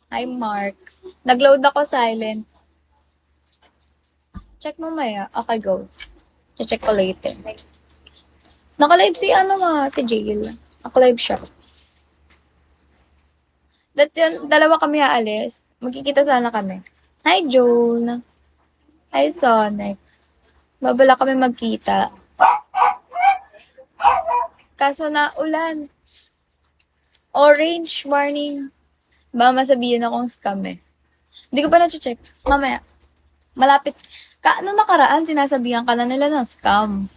Hi, Mark. Nag-load ako silent. Check mo maya. Okay, go. Check ko later. Naka-live si si Jail. Naka-live siya. Dalawa kami aalis. Magkikita sana kami. Hi, Joel. Hi, Sonic. Babala kami magkita. Kaso na ulan. Orange warning. Baka masabihin akong scam eh. Hindi ko pa na-check. Mamaya. Malapit. Ano nakaraan, sinasabihan ka na nila ng scam.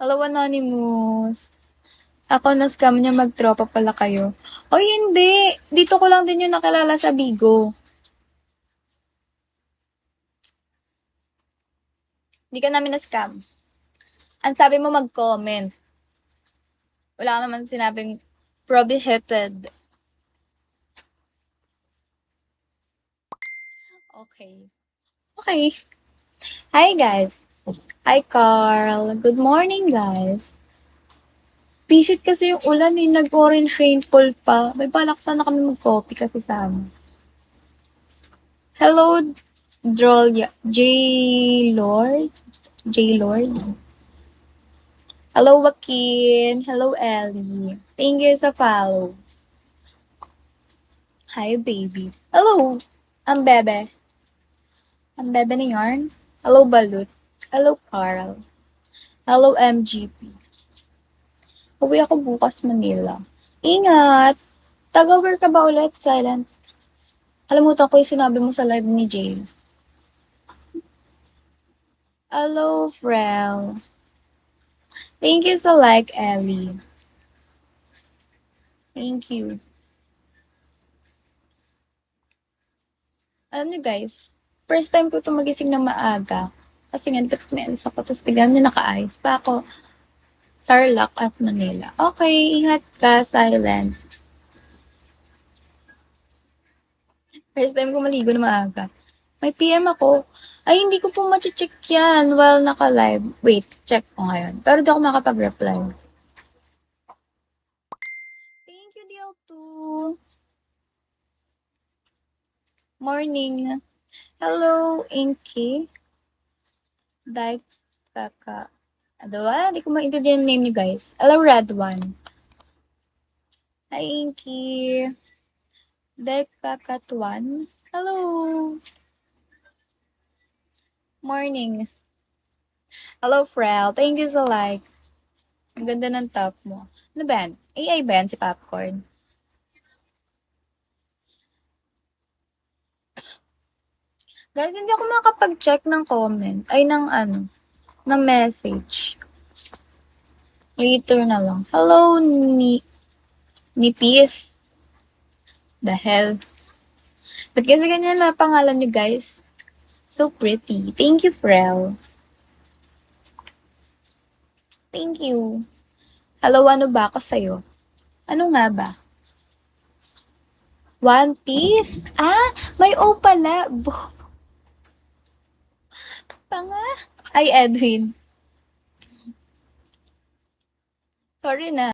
Hello, Anonymous. Ako na-scam niya mag-tropa pala kayo. Oy, hindi. Dito ko lang din yung nakilala sa Bigo. Hindi ka namin na-scam. Ang sabi mo mag-comment. Wala ka naman sinabing prohibited. Okay. Okay. Hi, guys. Hi, Carl. Good morning, guys. Visit kasi yung ulan eh. Nag-orange rainfall pa. May balak sana kami mag-coffee kasi sama. Hello, J. Lord. J. Lord. Hello, Joaquin. Hello, Ellie. Thank you sa follow. Hi, baby. Hello, ang bebe. Ang bebe ni Yarn. Hello, Balut. Hello, Carl. Hello, MGP. Uwi ako bukas Manila. Ingat! Taga-work ka ba ulit, Silent? Kalimutan ko yung sinabi mo sa live ni Jay. Hello, Frel. Thank you sa like, Ellie. Thank you. Alam niyo guys, first time ko ito magising na maaga. Kasi nga, dapat may alis ako. Tapos biglang na naka-ayos pa ako. Tarlac at Manila. Okay, ingat ka, Silent. First time ko maligo na maaga. May PM ako. Ay, hindi ko po check yan while naka-live. Wait, check ko ngayon. Pero di ako makapag-reply. Thank you, DL2. Morning. Hello, Inky. Dai Kaka. Ano ba? Hindi ko maintindihan yung name niyo, guys. Hello, Red One. Hi, Inky. Dai Kakatuan. Hello. Morning. Hello, Frel. Thank you so like. Ang ganda ng top mo. Ano ba yan? AI ba yan si Popcorn? Guys, hindi ako makapag-check ng comment. Ay, ng message. Later na lang. Hello, ni Peace. The hell? Ba't kasi ganyan na pangalan niyo, guys? So pretty. Thank you, Frel. Thank you. Hello, ano ba ako sa'yo? Ano nga ba? One Piece? Ah, may O pala. Tanga. Ay, Edwin. Sorry na.